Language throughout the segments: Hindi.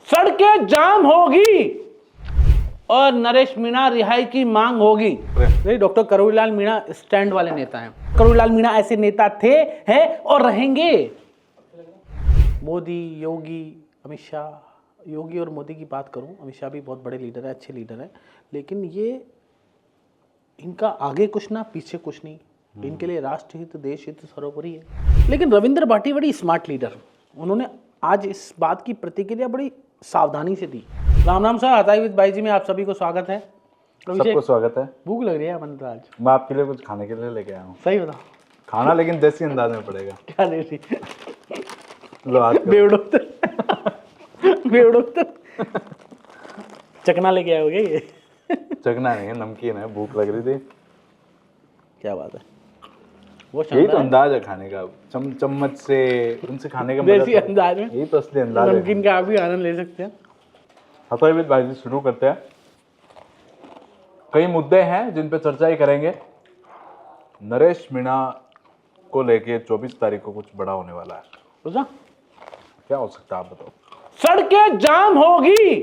सड़कें जाम होगी और नरेश मीणा रिहाई की मांग होगी। नहीं, डॉक्टर करोड़ीलाल मीणा स्टैंड वाले नेता हैं। करोड़ीलाल मीणा ऐसे नेता थे, हैं और रहेंगे। मोदी, योगी, अमित शाह, योगी और मोदी की बात करूं, अमित शाह भी बहुत बड़े लीडर है, अच्छे लीडर है, लेकिन ये इनका आगे कुछ ना पीछे कुछ नहीं। इनके लिए राष्ट्र हित, देश हित सर्वोपरि है। लेकिन रविंद्र भाटी बड़ी स्मार्ट लीडर, उन्होंने आज इस बात की प्रतिक्रिया बड़ी सावधानी से दी। राम राम सर, हताई विद भाई जी में आप सभी को स्वागत है। सबको स्वागत है। भूख लग रही है मन तो आज। मैं आपके लिए कुछ खाने के लिए लेके आया हूँ। सही बता। खाना लेकिन देसी अंदाज में पड़ेगा। क्या देसी? लो आज बेवड़ो चकना लेके आओगे ये? चखना नहीं है, नमकीन है। भूख लग रही थी। क्या बात है, वो यही तो अंदाज है खाने का। चम्मच से उनसे खाने का देसी अंदाज में। यही तो असली अंदाज है। नमकीन का आप भी आनंद ले सकते हैं। हताई विद भाई जी शुरू करते हैं। कई मुद्दे हैं जिन पे चर्चा ही करेंगे। नरेश मीणा को लेके 24 तारीख को कुछ बड़ा होने वाला है। पूछा क्या हो सकता है, आप बताओ। सड़कें जाम होगी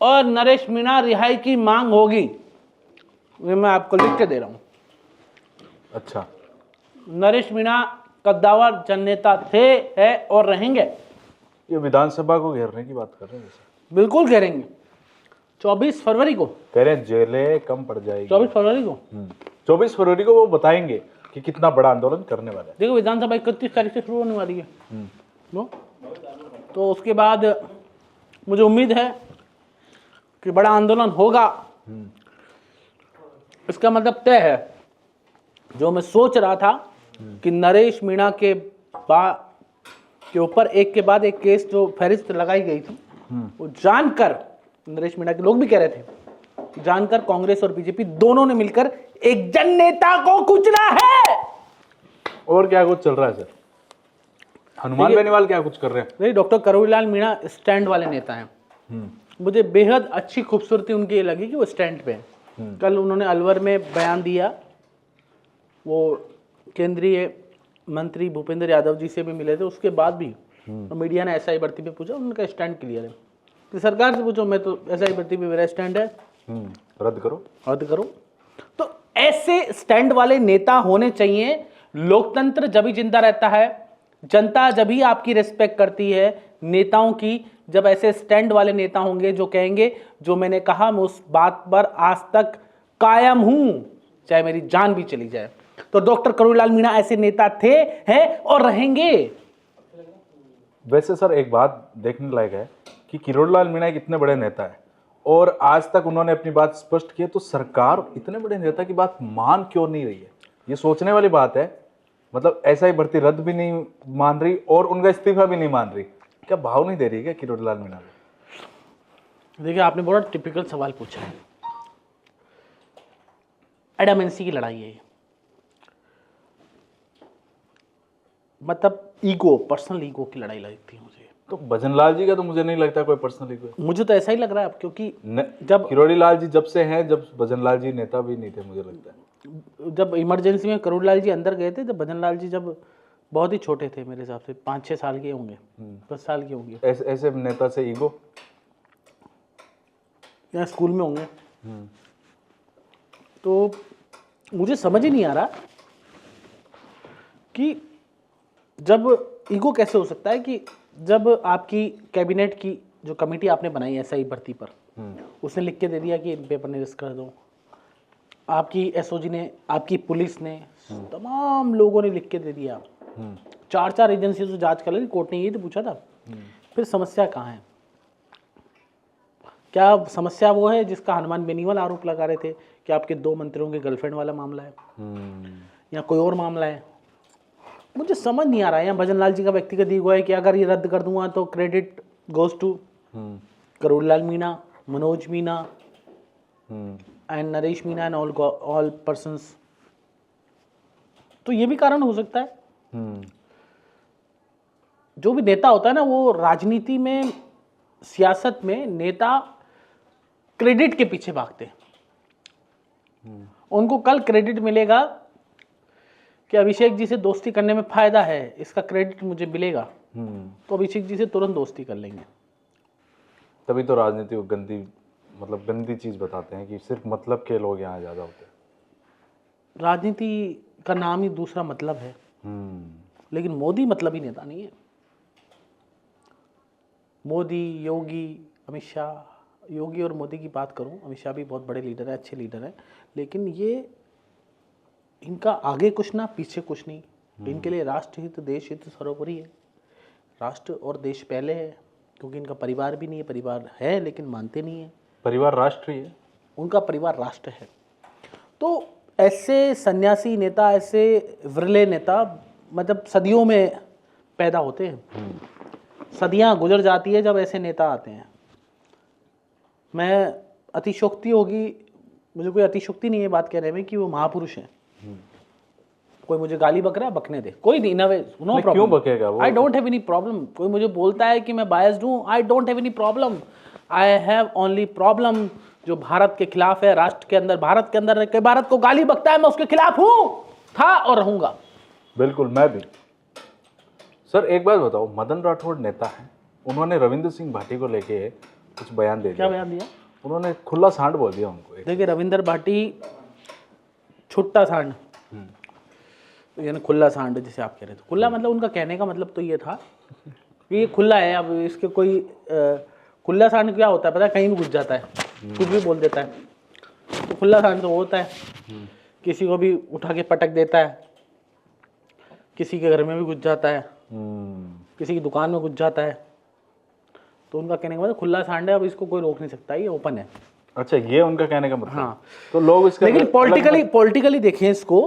और नरेश मीणा रिहाई की मांग होगी। ये मैं आपको लिख के दे रहा हूं। अच्छा, नरेश मीणा कद्दावर जननेता थे, है और रहेंगे। ये विधानसभा को घेरने की बात कर रहे हैं जैसे। बिल्कुल घेरेंगे। 24 फरवरी को कह रहे हैं जेलें कम पड़ जाएगी। 24 फरवरी को 24 फरवरी को वो बताएंगे कि कितना बड़ा आंदोलन करने वाला है। देखो, विधानसभा 31 तारीख से शुरू होने वाली है। वो तो उसके बाद मुझे उम्मीद है कि बड़ा आंदोलन होगा। इसका मतलब तय है। जो मैं सोच रहा था कि नरेश मीणा के ऊपर एक के बाद एक केस जो फहरिस्त लगाई गई थी, वो जानकर, नरेश मीणा के लोग भी कह रहे थे, जानकर कांग्रेस और बीजेपी दोनों ने मिलकर एक जन नेता को कुचला है। और क्या कुछ चल रहा है सर? हनुमान बेनीवाल क्या कुछ कर रहे हैं? नहीं, डॉक्टर करोड़ीलाल मीणा स्टैंड वाले नेता हैं। मुझे बेहद अच्छी खूबसूरती उनकी ये लगी कि वो स्टैंड पे हैं। कल उन्होंने अलवर में बयान दिया। वो केंद्रीय मंत्री भूपेंद्र यादव जी से भी मिले थे, उसके बाद भी तो मीडिया ने एसआई भर्ती पे पूछा, उनका स्टैंड क्लियर है कि सरकार से पूछो, मैं तो एसआई भर्ती पे मेरा स्टैंड है, रद्द करो। तो ऐसे स्टैंड वाले नेता होने चाहिए। लोकतंत्र जब ही जिंदा रहता है, जनता जब ही आपकी रिस्पेक्ट करती है नेताओं की, जब ऐसे स्टैंड वाले नेता होंगे जो कहेंगे जो मैंने कहा मैं उस बात पर आज तक कायम हूं, चाहे मेरी जान भी चली जाए। तो डॉक्टर करोड़ीलाल मीणा ऐसे नेता थे, हैं और रहेंगे। वैसे सर एक बात देखने लायक है कि करोड़ीलाल मीणा एक इतने बड़े नेता है और आज तक उन्होंने अपनी बात स्पष्ट की है, तो सरकार इतने बड़े नेता की बात मान क्यों नहीं रही है? ये सोचने वाली बात है। मतलब ऐसा ही भर्ती रद्द भी नहीं मान रही और उनका इस्तीफा भी नहीं मान रही। क्या भाव नहीं दे रही है क्या करोड़ीलाल मीणा को? देखिए, आपने बड़ा टिपिकल सवाल पूछा है। एडामेंसी की लड़ाई है ये। मतलब ईगो, पर्सनल ईगो की लड़ाई लगती है मुझे। तो भजनलाल जी का तो मुझे नहीं लगता कोई पर्सनल ईगो है। मुझे तो ऐसा ही लग रहा है अब, क्योंकि जब करोड़ीलाल जी जब से हैं, जब भजनलाल जी नेता भी नहीं थे, मुझे लगता है। जब इमरजेंसी में करोड़ीलाल जी अंदर गए थे, जब भजनलाल जी जब बहुत ही छोटे थे, मेरे हिसाब से 5-6 साल के होंगे, 10 साल के होंगे। ऐसे नेता से ईगो या स्कूल में होंगे। तो मुझे समझ ही नहीं आ रहा कि जब ईगो कैसे हो सकता है कि जब आपकी कैबिनेट की जो कमेटी आपने बनाई है एसआई भर्ती पर, उसने लिख के दे दिया कि पेपर निरस्त कर दो। आपकी एसओजी ने, आपकी पुलिस ने, तमाम लोगों ने लिख के दे दिया। 4 एजेंसियों से जांच कर ली, कोर्ट ने यही तो पूछा था। फिर समस्या कहाँ है? क्या समस्या वो है जिसका हनुमान बेनीवाल आरोप लगा रहे थे कि आपके 2 मंत्रियों के गर्लफ्रेंड वाला मामला है, या कोई और मामला है? मुझे समझ नहीं आ रहा है। यहाँ भजनलाल जी का व्यक्तिगत ईगो है कि अगर ये रद्द कर दूंगा तो credit goes to Karodilal Meena, Manoj Meena and Naresh Meena and all persons. तो ये भी कारण हो सकता है। जो भी नेता होता है ना, वो राजनीति में, सियासत में नेता क्रेडिट के पीछे भागते हैं। उनको कल क्रेडिट मिलेगा कि अभिषेक जी से दोस्ती करने में फायदा है, इसका क्रेडिट मुझे मिलेगा, तो अभिषेक जी से तुरंत दोस्ती कर लेंगे। तभी तो राजनीति को गंदी मतलब गंदी चीज बताते हैं कि सिर्फ मतलब के लोग यहाँ ज्यादा होते हैं। राजनीति का नाम ही दूसरा मतलब है, लेकिन मोदी मतलबी नेता नहीं है। मोदी, योगी, अमित शाह, योगी और मोदी की बात करूं, अमित शाह भी बहुत बड़े लीडर है, अच्छे लीडर है, लेकिन ये इनका आगे कुछ ना पीछे कुछ नहीं। इनके लिए राष्ट्र हित, देश हित सर्वोपरि है। राष्ट्र और देश पहले है, क्योंकि इनका परिवार भी नहीं है, परिवार है लेकिन मानते नहीं है। परिवार राष्ट्र ही है, उनका परिवार राष्ट्र है। तो ऐसे सन्यासी नेता, ऐसे विरले नेता मतलब सदियों में पैदा होते हैं। सदियां गुजर जाती है जब ऐसे नेता आते हैं। मैं अतिशोक्ति होगी, मुझे कोई अतिशोक्ति नहीं है बात कहने में कि वो महापुरुष हैं। कोई मुझे गाली बक रहा है, बकने दे, कोई नहीं, नो प्रॉब्लम। क्यों बकेगा वो? I don't have any problem. कोई मुझे बोलता है कि मैं बायस्ड हूँ, I don't have any problem. I have only problem जो भारत के खिलाफ है, राष्ट्र के अंदर, भारत के अंदर के भारत को गाली बकता है, मैं उसके खिलाफ हूँ, था और रहूंगा। बिल्कुल, मैं भी। सर एक बात बताओ, मदन राठौड़ नेता हैं, उन्होंने रविंद्र सिंह भाटी को लेके कुछ बयान दे दिया। क्या बयान दिया? उन्होंने खुला सांड बोल दिया उनको। देखिए, रविंद्र भाटी छुट्टा सांड, यानी खुला सांड जिसे आप कह रहे थे। खुला मतलब उनका कहने का मतलब तो ये था कि ये खुला है, अब इसके कोई खुला सांड क्या होता है पता है? कहीं भी घुस जाता है, कुछ भी बोल देता है। तो खुला सांड तो होता है किसी को भी उठा के पटक देता है, किसी के घर में भी घुस जाता है, किसी की दुकान में घुस जाता है। तो उनका कहने का मतलब खुला सांड है, अब इसको कोई रोक नहीं सकता, ये ओपन है। अच्छा, ये उनका कहने का मतलब। हाँ, तो लोग इसका लेकिन पॉलिटिकली देखें इसको,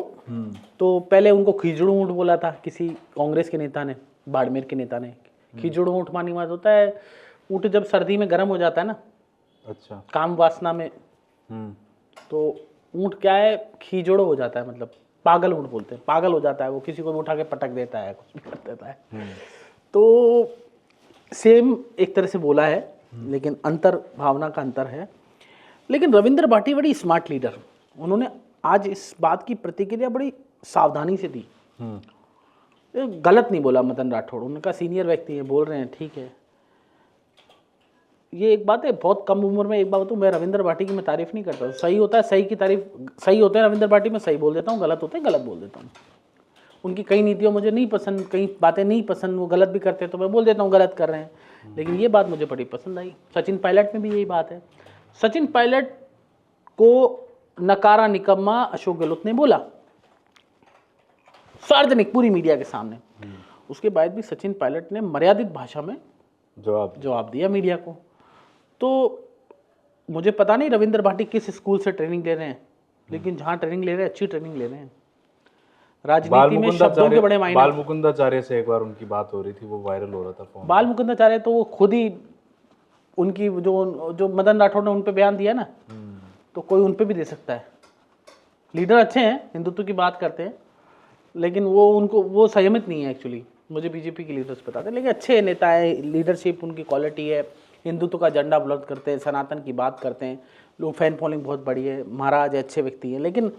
तो पहले उनको खिजड़ू ऊँट बोला था किसी कांग्रेस के नेता ने, बाड़मेर के नेता ने। खिजड़ू ऊँट मानी बात होता है, ऊँट जब सर्दी में गर्म हो जाता है ना, अच्छा, काम वासना में, तो ऊँट क्या है, खिजड़ो हो जाता है, मतलब पागल ऊँट बोलते हैं, पागल हो जाता है वो, किसी को भी उठा के पटक देता है, कुछ भी कर देता है। तो सेम एक तरह से बोला है, लेकिन अंतर, भावना का अंतर है। लेकिन रविंद्र भाटी बड़ी स्मार्ट लीडर, उन्होंने आज इस बात की प्रतिक्रिया बड़ी सावधानी से दी। गलत नहीं बोला मदन राठौड़, उनका सीनियर व्यक्ति है, बोल रहे हैं, ठीक है। ये एक बात है, बहुत कम उम्र में एक बात बताऊं, मैं रविंद्र भाटी की मैं तारीफ नहीं करता हूँ। सही होता है, सही की तारीफ, सही होते हैं रविंद्र भाटी, मैं सही बोल देता हूँ, गलत होते हैं गलत बोल देता हूँ। उनकी कई नीतियों मुझे नहीं पसंद, कई बातें नहीं पसंद, वो गलत भी करते हैं तो मैं बोल देता हूँ गलत कर रहे हैं। लेकिन ये बात मुझे बड़ी पसंद आई। सचिन पायलट में भी यही बात है। सचिन पायलट को नकारा निकम्मा अशोक गहलोत ने बोला सार्वजनिक पूरी मीडिया के सामने। उसके बाद भी सचिन पायलट ने मर्यादित भाषा में जवाब दिया मीडिया को। तो मुझे पता नहीं रविंद्र भाटी किस स्कूल से ट्रेनिंग ले रहे हैं, लेकिन जहाँ ट्रेनिंग ले रहे हैं अच्छी ट्रेनिंग ले रहे हैं। राजनीति में शब्दों के बड़े मायने। बाल मुकुंदाचार्य से एक बार उनकी बात हो रही थी, वो वायरल हो रहा था फोन। बाल मुकुंदाचार्य तो वो खुद ही, उनकी जो मदन राठौड़ ने उन पे बयान दिया ना, तो कोई उन पे भी दे सकता है। लीडर अच्छे हैं, हिंदुत्व की बात करते हैं, लेकिन वो संयमित नहीं है एक्चुअली। मुझे बीजेपी के लीडर्स बताते हैं, लेकिन अच्छे नेता है, लीडरशिप उनकी क्वालिटी है, हिंदुत्व का झंडा बुलंद करते हैं, सनातन की बात करते हैं, लोग फैन फॉलोइंग बहुत बड़ी है, महाराज है, अच्छे व्यक्ति हैं। लेकिन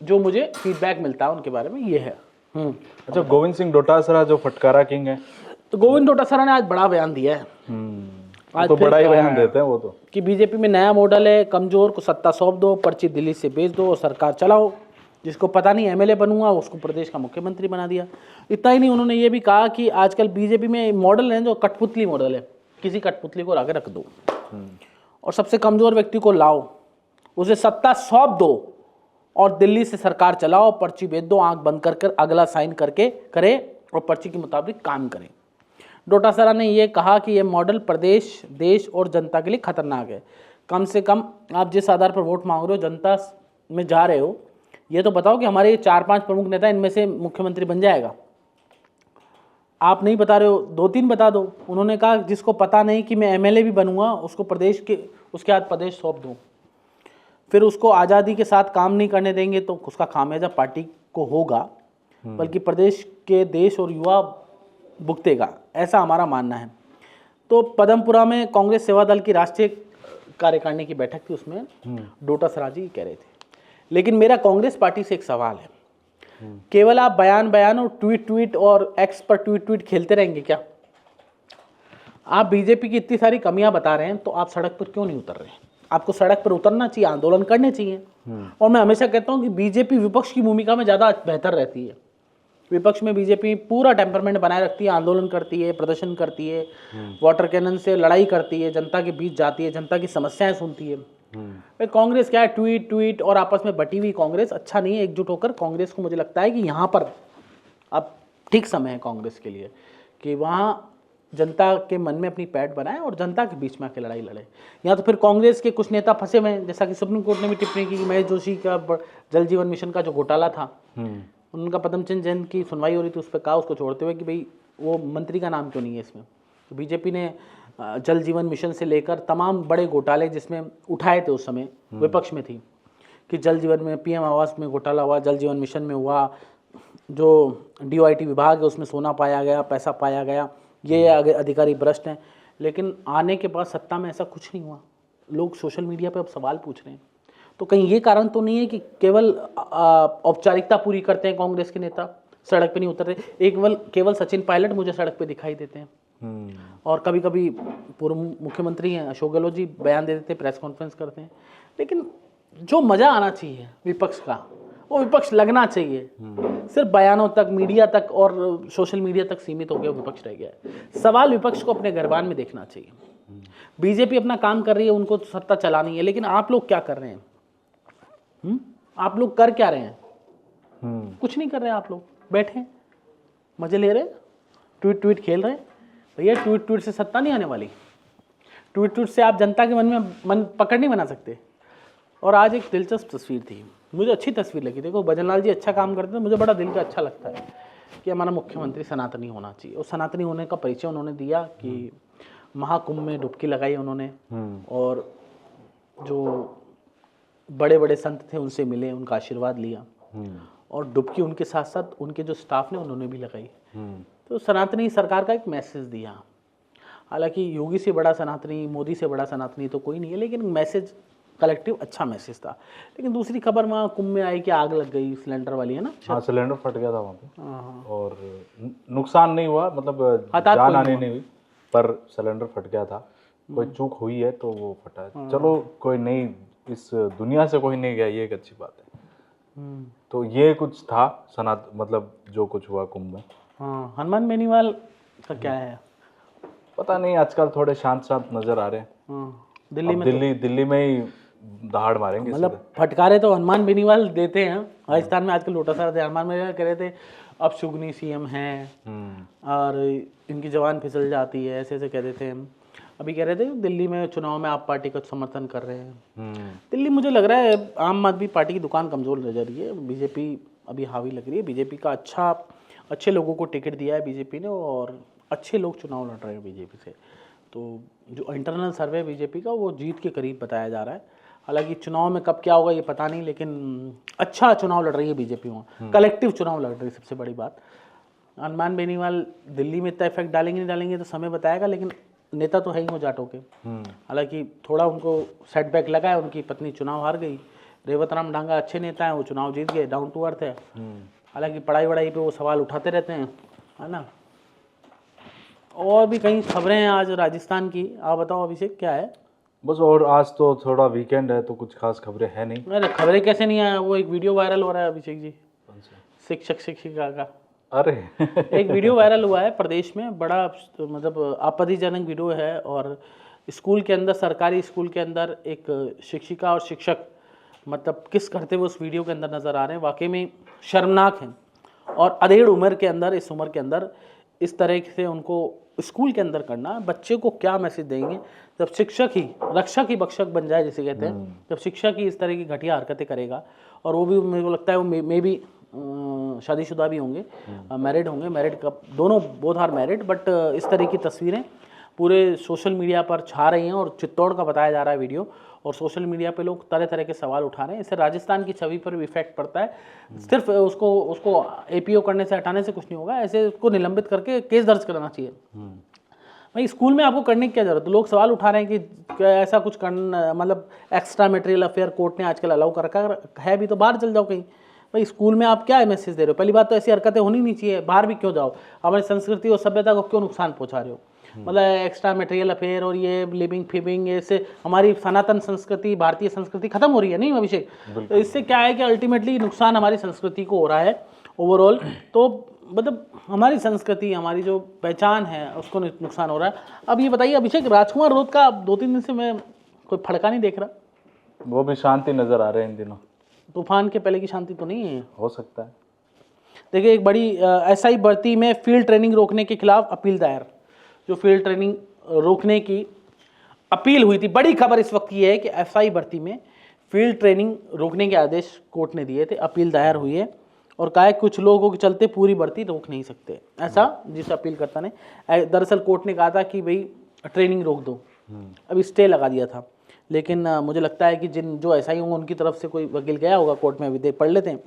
जो मुझे फीडबैक मिलता है उनके बारे में ये है। अच्छा, गोविंद सिंह डोटासरा जो फटकारा किंग है, तो गोविंद डोटासरा ने आज बड़ा बयान दिया है। आज तो बड़ा ही बयान देते हैं वो तो, कि बीजेपी में नया मॉडल है, कमजोर को सत्ता सौंप दो, पर्ची दिल्ली से भेज दो और सरकार चलाओ। जिसको पता नहीं एमएलए बनूंगा उसको प्रदेश का मुख्यमंत्री बना दिया। इतना ही नहीं, उन्होंने ये भी कहा कि आजकल बीजेपी में मॉडल है जो कठपुतली मॉडल है, किसी कठपुतली को लाके रख दो और सबसे कमजोर व्यक्ति को लाओ, उसे सत्ता सौंप दो और दिल्ली से सरकार चलाओ, पर्ची भेज दो, आंख बंद कर अगला साइन करके करे और पर्ची के मुताबिक काम करें। डोटासरा ने यह कहा कि यह मॉडल प्रदेश, देश और जनता के लिए खतरनाक है। कम से कम आप जिस आधार पर वोट मांग रहे हो, जनता में जा रहे हो, ये तो बताओ कि हमारे 4-5 प्रमुख नेता इनमें से मुख्यमंत्री बन जाएगा। आप नहीं बता रहे हो, 2-3 बता दो। उन्होंने कहा जिसको पता नहीं कि मैं एमएलए भी बनूंगा उसको प्रदेश के, उसके हाथ प्रदेश सौंप दूँ, फिर उसको आज़ादी के साथ काम नहीं करने देंगे तो उसका खामियाजा पार्टी को होगा, बल्कि प्रदेश के, देश और युवा भुगतेगा, ऐसा हमारा मानना है। तो पदमपुरा में कांग्रेस सेवा दल की राष्ट्रीय कार्यकारिणी की बैठक थी, उसमें डोटासरा जी कह रहे थे। लेकिन मेरा कांग्रेस पार्टी से एक सवाल है, केवल आप बयान और ट्वीट और एक्स पर ट्वीट खेलते रहेंगे क्या? आप बीजेपी की इतनी सारी कमियां बता रहे हैं तो आप सड़क पर क्यों नहीं उतर रहे हैं? आपको सड़क पर उतरना चाहिए, आंदोलन करने चाहिए। और मैं हमेशा कहता हूं कि बीजेपी विपक्ष की भूमिका में ज़्यादा बेहतर रहती है। विपक्ष में बीजेपी पूरा टेम्परमेंट बनाए रखती है, आंदोलन करती है, प्रदर्शन करती है, वाटर कैनन से लड़ाई करती है, जनता के बीच जाती है, जनता की समस्याएं सुनती है। भाई कांग्रेस क्या है, ट्वीट ट्वीट और आपस में बटी हुई कांग्रेस अच्छा नहीं है। एकजुट होकर कांग्रेस को मुझे लगता है कि यहाँ पर अब ठीक समय है कांग्रेस के लिए कि वहाँ जनता के मन में अपनी पैठ बनाए और जनता के बीच में आके लड़ाई लड़े। या तो फिर कांग्रेस के कुछ नेता फंसे हुए हैं, जैसा कि सुप्रीम कोर्ट ने भी टिप्पणी की कि महेश जोशी का जल जीवन मिशन का जो घोटाला था, उनका पद्म चंद जैन की सुनवाई हो रही थी, उस पर कहा उसको छोड़ते हुए कि भाई वो मंत्री का नाम क्यों नहीं है इसमें। तो बीजेपी ने जल जीवन मिशन से लेकर तमाम बड़े घोटाले जिसमें उठाए थे, उस समय विपक्ष में थी कि जल जीवन में पीएम आवास में घोटाला हुआ, जल जीवन मिशन में हुआ, जो DOIT विभाग है उसमें सोना पाया गया, पैसा पाया गया, ये अधिकारी भ्रष्ट हैं। लेकिन आने के बाद सत्ता में ऐसा कुछ नहीं हुआ। लोग सोशल मीडिया पे अब सवाल पूछ रहे हैं। तो कहीं ये कारण तो नहीं है कि केवल औपचारिकता पूरी करते हैं कांग्रेस के नेता, सड़क पे नहीं उतर रहे। केवल सचिन पायलट मुझे सड़क पे दिखाई देते हैं। और कभी कभी पूर्व मुख्यमंत्री हैं अशोक गहलोत जी बयान दे देते हैं, प्रेस कॉन्फ्रेंस करते हैं। लेकिन जो मज़ा आना चाहिए विपक्ष का, वो विपक्ष लगना चाहिए। सिर्फ बयानों तक, मीडिया तक और सोशल मीडिया तक सीमित हो गया विपक्ष रह गया है। सवाल विपक्ष को अपने गर्भान में देखना चाहिए। बीजेपी अपना काम कर रही है, उनको सत्ता चलानी है, लेकिन आप लोग क्या कर रहे हैं? आप लोग कर क्या रहे हैं? कुछ नहीं कर रहे हैं। आप लोग बैठे मजे ले रहे हैं, ट्वीट ट्वीट खेल रहे हैं। भैया ट्वीट ट्वीट से सत्ता नहीं आने वाली। ट्वीट ट्वीट से आप जनता के मन पकड़ नहीं बना सकते। और आज एक दिलचस्प तस्वीर थी, मुझे अच्छी तस्वीर लगी। देखो भजनलाल जी अच्छा काम करते हैं, मुझे बड़ा दिल का अच्छा लगता है कि हमारा मुख्यमंत्री सनातनी होना चाहिए। और सनातनी होने का परिचय उन्होंने दिया कि महाकुंभ में डुबकी लगाई उन्होंने, और जो बड़े बड़े संत थे उनसे मिले, उनका आशीर्वाद लिया, और डुबकी उनके साथ साथ उनके जो स्टाफ ने उन्होंने भी लगाई। तो सनातनी सरकार का एक मैसेज दिया। हालांकि योगी से बड़ा सनातनी, मोदी से बड़ा सनातनी तो कोई नहीं है, लेकिन मैसेज कलेक्टिव अच्छा मैसेज था। लेकिन दूसरी खबर वहाँ कुंभ में आई कि आग लग गई, सिलेंडर वाली है ना। हाँ, सिलेंडर फट गया था वहाँ पे और नुकसान नहीं हुआ, मतलब जान हानि नहीं हुई, पर सिलेंडर फट गया था। कोई चूक हुई है तो वो फटा है। चलो कोई नहीं, इस दुनिया से कोई नहीं गया, ये एक अच्छी बात है। तो ये कुछ था मतलब जो कुछ हुआ कुंभ में। हाँ, हनुमान बेनीवाल का क्या है पता नहीं, आजकल थोड़े शांत शांत नजर आ रहे हैं। दिल्ली में ही दहाड़ मारेंगे। मतलब फटकारे तो हनुमान बेनीवाल देते हैं। राजस्थान में आजकल लोटा सारा थे, हनुमान बेनीवाल कह रहे थे अब शुगनी CM हैं और इनकी जवान फिसल जाती है, ऐसे ऐसे कह रहे थे। अभी कह रहे थे दिल्ली में चुनाव में आप पार्टी का समर्थन कर रहे हैं। दिल्ली मुझे लग रहा है आम आदमी पार्टी की दुकान कमज़ोर नजर रही है। बीजेपी अभी हावी लग रही है। बीजेपी का अच्छे लोगों को टिकट दिया है बीजेपी ने, और अच्छे लोग चुनाव लड़ रहे हैं बीजेपी से। तो जो इंटरनल सर्वे बीजेपी का वो जीत के करीब बताया जा रहा है। हालांकि चुनाव में कब क्या होगा ये पता नहीं, लेकिन अच्छा चुनाव लड़ रही है बीजेपी वहाँ, कलेक्टिव चुनाव लड़ रही है। सबसे बड़ी बात, हनुमान बेनीवाल दिल्ली में इतना इफेक्ट डालेंगे नहीं डालेंगे तो समय बताएगा, लेकिन नेता तो है ही वो जाटों के। हालांकि थोड़ा उनको सेटबैक लगा है, उनकी पत्नी चुनाव हार गई। रेवत राम डांगा अच्छे नेता हैं, वो चुनाव जीत गए, डाउन टू अर्थ है। हालांकि पढ़ाई वढ़ाई पे वो सवाल उठाते रहते हैं, है ना। और भी कई खबरें हैं आज राजस्थान की, आप बताओ अभिषेक क्या है? बस, और आज तो थोड़ा वीकेंड है तो कुछ खास खबरें है नहीं। अरे खबरें कैसे नहीं आया, वो एक वीडियो वायरल हो रहा है अभिषेक जी, शिक्षक शिक्षिका का। अरे एक वीडियो वायरल हुआ है प्रदेश में, बड़ा मतलब आपत्तिजनक वीडियो है। और स्कूल के अंदर, सरकारी स्कूल के अंदर एक शिक्षिका और शिक्षक मतलब किस करते हुए उस वीडियो के अंदर नज़र आ रहे हैं, वाकई में शर्मनाक हैं। और अधेड़ उम्र के अंदर, इस उम्र के अंदर इस तरह से उनको स्कूल के अंदर करना, बच्चे को क्या मैसेज देंगे जब शिक्षक ही रक्षक ही बक्षक बन जाए, जिसे कहते हैं। जब शिक्षक ही इस तरह की घटिया हरकतें करेगा, और वो भी मेरे को लगता है वो मे भी शादीशुदा भी होंगे, मैरिड होंगे, मैरिड का दोनों, बोथ आर मैरिड, बट इस तरह की तस्वीरें पूरे सोशल मीडिया पर छा रही हैं। और चित्तौड़ का बताया जा रहा है वीडियो, और सोशल मीडिया पे लोग तरह तरह के सवाल उठा रहे हैं। इससे राजस्थान की छवि पर भी इफेक्ट पड़ता है। सिर्फ उसको APO करने से, हटाने से कुछ नहीं होगा, ऐसे उसको निलंबित करके केस दर्ज कराना चाहिए। भाई स्कूल में आपको करने की क्या जरूरत है? लोग सवाल उठा रहे हैं कि ऐसा कुछ करना, मतलब एक्स्ट्रा मटेरियल अफेयर कोर्ट ने आजकल अलाउ कर रखा है भी, तो बाहर चल जाओ कहीं। भाई स्कूल में आप क्या मैसेज दे रहे हो? पहली बात तो ऐसी हरकतें होनी नहीं चाहिए, बाहर भी क्यों जाओ, हमारी संस्कृति और सभ्यता को क्यों नुकसान पहुंचा रहे हो? मतलब एक्स्ट्रा मटेरियल अफेयर और ये लिविंग फिबिंग, इससे हमारी सनातन संस्कृति, भारतीय संस्कृति खत्म हो रही है नहीं अभिषेक? तो इससे क्या है कि अल्टीमेटली नुकसान हमारी संस्कृति को हो रहा है ओवरऑल। तो मतलब हमारी संस्कृति, हमारी जो पहचान है उसको नुकसान हो रहा है। अब ये बताइए अभिषेक, राजकुमार रोध का 2-3 दिन से मैं कोई फड़का नहीं देख रहा। वो भी शांति नजर आ रहे हैं इन दिनों। तूफान के पहले की शांति तो नहीं है? हो सकता है। देखिए, एक बड़ी एसआई भर्ती में फील्ड ट्रेनिंग रोकने के खिलाफ अपील दायर। जो फील्ड ट्रेनिंग रोकने की अपील हुई थी, बड़ी खबर इस वक्त ये है कि एसआई भर्ती में फील्ड ट्रेनिंग रोकने के आदेश कोर्ट ने दिए थे, अपील दायर हुई है और कहा है कुछ लोगों के चलते पूरी भर्ती रोक नहीं सकते, ऐसा जिस अपीलकर्ता ने। दरअसल कोर्ट ने कहा था कि भाई ट्रेनिंग रोक दो, अभी स्टे लगा दिया था, लेकिन मुझे लगता है कि जो एसआई होंगे उनकी तरफ से कोई वकील गया होगा कोर्ट में, अभी देख पढ़ लेते हैं।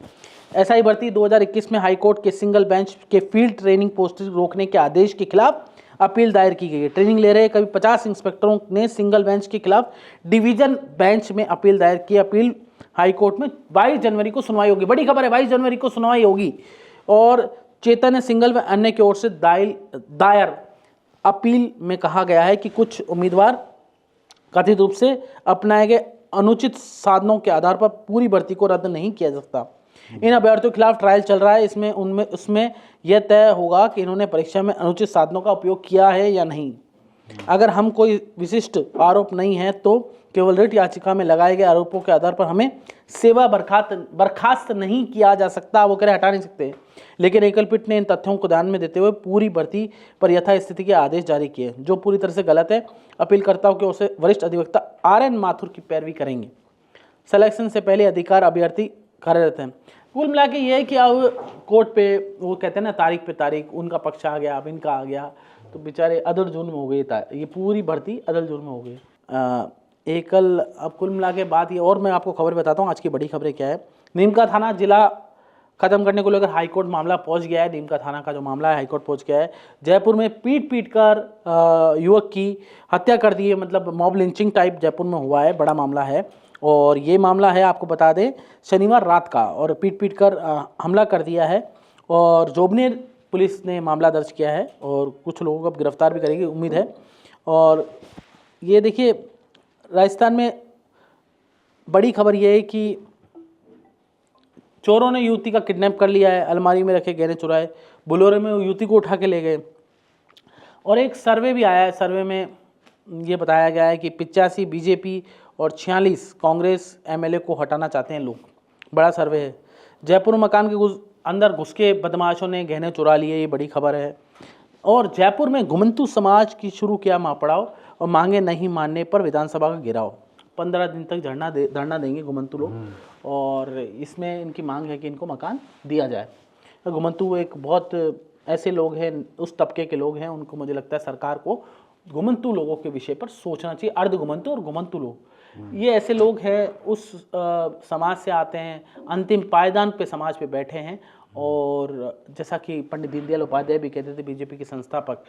एसआई भर्ती 2021 में हाईकोर्ट के सिंगल बेंच के फील्ड ट्रेनिंग पोस्टिंग रोकने के आदेश के खिलाफ अपील दायर की गई है। ट्रेनिंग ले रहे करीब 50 इंस्पेक्टरों ने सिंगल बेंच के खिलाफ डिवीजन बेंच में अपील दायर की। अपील हाईकोर्ट में 22 जनवरी को सुनवाई होगी। बड़ी खबर है, 22 जनवरी को सुनवाई होगी। और चेतन सिंगल व अन्य की ओर से दायर अपील में कहा गया है कि कुछ उम्मीदवार कथित रूप से अपनाए गए अनुचित साधनों के आधार पर पूरी भर्ती को रद्द नहीं किया जा सकता। इन अभ्यर्थियों के खिलाफ ट्रायल चल रहा है, उसमें यह तय होगा कि इन्होंने परीक्षा में अनुचित साधनों का उपयोग किया है या नहीं। अगर हम कोई विशिष्ट आरोप नहीं है तो केवल रिट याचिका में लगाए गए आरोपों के आधार पर हमें सेवा बर्खास्त नहीं किया जा सकता, वो कह रहे हटा नहीं सकते। लेकिन एकलपीठ ने इन तथ्यों को ध्यान में देते हुए पूरी भर्ती पर यथास्थिति के आदेश जारी किए, जो पूरी तरह से गलत है। अपीलकर्ताओं की ओर से वरिष्ठ अधिवक्ता आर.एन. माथुर की पैरवी करेंगे। सिलेक्शन से पहले अधिकार अभ्यर्थी कार्यरत हैं। कुल मिला के ये है कि अब कोर्ट पे वो कहते हैं ना, तारीख पे तारीख, उनका पक्ष आ गया, अब इनका आ गया, तो बेचारे अदर जोन में हो गए। ये पूरी भर्ती अदर जोन में हो गई। एकल अब कुल मिला के बात ये, और मैं आपको खबर बताता हूँ आज की बड़ी खबरें क्या है। नीमका थाना जिला खत्म करने को लेकर हाईकोर्ट मामला पहुंच गया है। नीमका थाना का जो मामला है हाईकोर्ट पहुंच गया है। जयपुर में पीट कर युवक की हत्या कर दी है, मतलब मॉब लिंचिंग टाइप जयपुर में हुआ है, बड़ा मामला है। और ये मामला है, आपको बता दें, शनिवार रात का, और पीट कर हमला कर दिया है। और जोबनेर पुलिस ने मामला दर्ज किया है और कुछ लोगों को अब गिरफ्तार भी करेगी, उम्मीद है। और ये देखिए, राजस्थान में बड़ी खबर ये है कि चोरों ने युवती का किडनैप कर लिया है, अलमारी में रखे गहने चुराए, बुलोरे में युवती को उठा के ले गए। और एक सर्वे भी आया है, सर्वे में ये बताया गया है कि 85 बीजेपी और 46 कांग्रेस एमएलए को हटाना चाहते हैं लोग। बड़ा सर्वे है। जयपुर मकान के अंदर घुस के बदमाशों ने गहने चुरा लिए, ये बड़ी खबर है। और जयपुर में घुमंतू समाज की शुरू किया महापड़ाव और मांगे नहीं मानने पर विधानसभा का घेराव। 15 दिन तक धरना देंगे घुमंतू लोग, और इसमें इनकी मांग है कि इनको मकान दिया जाए। घुमंतू एक बहुत ऐसे लोग हैं, उस तबके के लोग हैं, उनको मुझे लगता है सरकार को घुमंतू लोगों के विषय पर सोचना चाहिए। अर्ध घुमंतू और घुमंतू लोग, ये ऐसे लोग हैं, उस समाज से आते हैं, अंतिम पायदान पे समाज पे बैठे हैं। और जैसा कि पंडित दीनदयाल उपाध्याय भी कहते थे, बीजेपी के संस्थापक,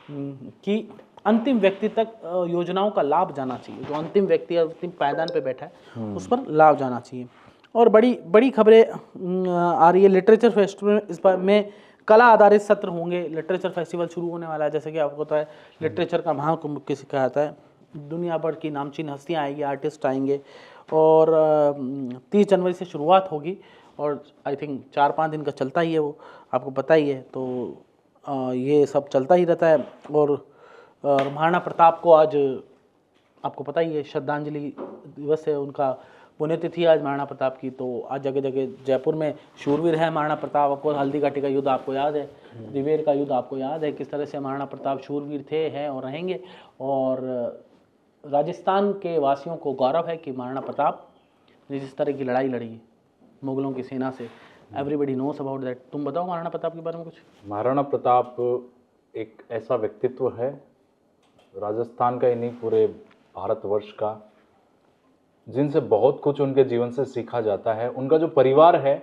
कि अंतिम व्यक्ति तक योजनाओं का लाभ जाना चाहिए। जो अंतिम व्यक्ति अंतिम पायदान पे बैठा है उस पर लाभ जाना चाहिए। और बड़ी खबरें आ रही है। लिटरेचर फेस्टिवल इस बार में कला आधारित सत्र होंगे। लिटरेचर फेस्टिवल शुरू होने वाला है, जैसे कि आपको पता है लिटरेचर का महाकुंभ किसे कहा जाता है। दुनिया भर की नामचीन हस्तियाँ आएगी, आर्टिस्ट आएंगे। और 30 जनवरी से शुरुआत होगी और आई थिंक 4-5 दिन का चलता ही है, वो आपको पता ही है। तो ये सब चलता ही रहता है। और महाराणा प्रताप को आज आपको पता ही है श्रद्धांजलि दिवस है, उनका पुण्यतिथि आज महाराणा प्रताप की। तो आज जगह जगह जयपुर में शूरवीर है महाराणा प्रताप। आपको हल्दी घाटी का युद्ध आपको याद है, दिवेर का युद्ध आपको याद है, किस तरह से महाराणा प्रताप शूरवीर थे, हैं और रहेंगे। और राजस्थान के वासियों को गौरव है कि महाराणा प्रताप ने जिस तरह की लड़ाई लड़ी मुगलों की सेना से, एवरीबडी नोस अबाउट दैट। तुम बताओ महाराणा प्रताप के बारे में कुछ। महाराणा प्रताप एक ऐसा व्यक्तित्व है राजस्थान का ही नहीं, पूरे भारतवर्ष का, जिनसे बहुत कुछ उनके जीवन से सीखा जाता है। उनका जो परिवार है,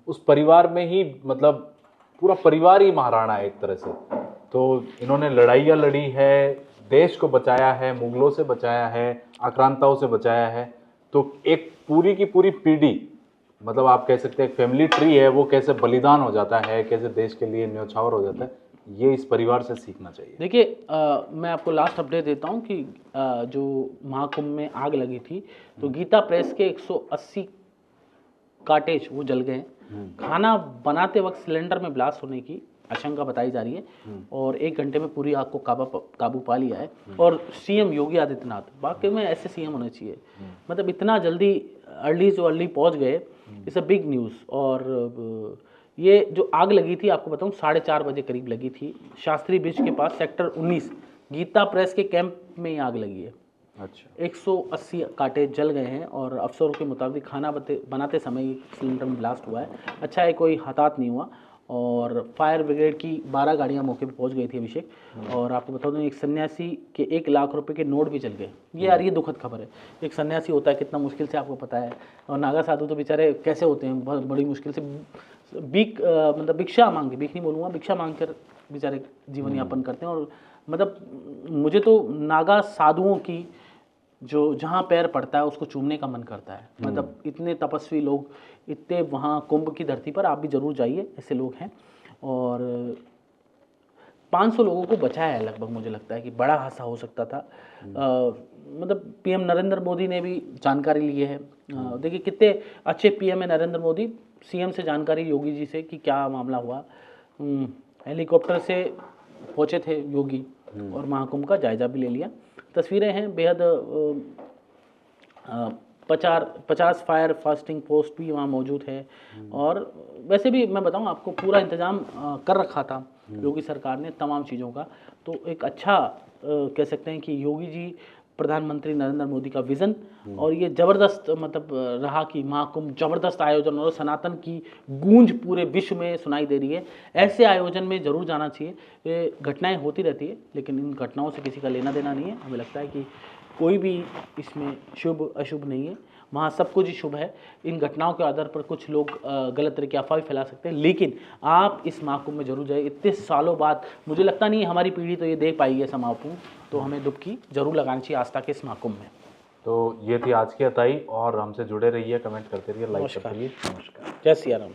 उस परिवार में ही मतलब पूरा परिवार ही महाराणा है एक तरह से। तो इन्होंने लड़ाइयाँ लड़ी है, देश को बचाया है, मुगलों से बचाया है, आक्रांताओं से बचाया है। तो एक पूरी की पूरी पीढ़ी, मतलब आप कह सकते हैं फैमिली ट्री है, वो कैसे बलिदान हो जाता है, कैसे देश के लिए न्यौछावर हो जाता है, ये इस परिवार से सीखना चाहिए? देखिए मैं आपको लास्ट अपडेट देता हूँ कि जो महाकुंभ में आग लगी थी तो गीता प्रेस के 180 काटेज वो जल गए। खाना बनाते वक्त सिलेंडर में ब्लास्ट होने की आशंका बताई जा रही है और 1 घंटे में पूरी आग को काबू पा लिया है। और सीएम योगी आदित्यनाथ, वाकई में ऐसे सीएम होने चाहिए, मतलब इतना जल्दी अर्ली पहुंच गए, इट्स अ बिग न्यूज़। और ये जो आग लगी थी आपको बताऊं 4:30 बजे करीब लगी थी, शास्त्री ब्रिज के पास सेक्टर 19 गीता प्रेस के कैंप में ही आग लगी है। अच्छा। 180 कांटे जल गए हैं और अफसरों के मुताबिक खाना बनाते समय सिलेंडर में ब्लास्ट हुआ है। अच्छा है कोई हताहत नहीं हुआ। और फायर ब्रिगेड की 12 गाड़ियां मौके पर पहुंच गई थी अभिषेक। और आपको बता दूं एक सन्यासी के 1 लाख रुपए के नोट भी जल गए। ये यार ये दुखद खबर है। एक सन्यासी होता है कितना मुश्किल से, आपको पता है, और नागा साधु तो बेचारे कैसे होते हैं, बहुत बड़ी मुश्किल से मतलब भिक्षा मांग के, भीख नहीं बोलूँगा, भिक्षा मांग कर बेचारे जीवन यापन करते हैं। और मतलब मुझे तो नागा साधुओं की जो जहाँ पैर पड़ता है उसको चूमने का मन करता है। मतलब इतने तपस्वी लोग, इतने वहाँ कुंभ की धरती पर आप भी जरूर जाइए, ऐसे लोग हैं। और 500 लोगों को बचाया है लगभग, मुझे लगता है कि बड़ा हादसा हो सकता था। मतलब पीएम नरेंद्र मोदी ने भी जानकारी ली है। देखिए कितने अच्छे पीएम है नरेंद्र मोदी, सीएम से जानकारी योगी जी से कि क्या मामला हुआ। हेलीकॉप्टर से पहुंचे थे योगी और महाकुंभ का जायजा भी ले लिया। तस्वीरें हैं बेहद 50 फायर फास्टिंग पोस्ट भी वहाँ मौजूद है। और वैसे भी मैं बताऊँ आपको पूरा इंतज़ाम कर रखा था योगी सरकार ने तमाम चीज़ों का। तो एक अच्छा कह सकते हैं कि योगी जी, प्रधानमंत्री नरेंद्र मोदी का विज़न और ये ज़बरदस्त मतलब रहा कि महाकुंभ ज़बरदस्त आयोजन और सनातन की गूंज पूरे विश्व में सुनाई दे रही है। ऐसे आयोजन में ज़रूर जाना चाहिए। ये घटनाएं होती रहती है लेकिन इन घटनाओं से किसी का लेना देना नहीं है। हमें लगता है कि कोई भी इसमें शुभ अशुभ नहीं है, वहाँ सब कुछ ही शुभ है। इन घटनाओं के आधार पर कुछ लोग गलत तरह की अफवाह फैला सकते हैं, लेकिन आप इस महाकुंभ में जरूर जाइए। इतने सालों बाद मुझे लगता नहीं है हमारी पीढ़ी तो ये देख पाई है महाकुंभ, तो हमें डुबकी जरूर लगानी चाहिए आस्था के इस महाकुंभ में। तो ये थी आज की अताई, और हमसे जुड़े रहिए, कमेंट करते रहिए, लाइक करते रहिए। नमस्कार। जय सिया राम।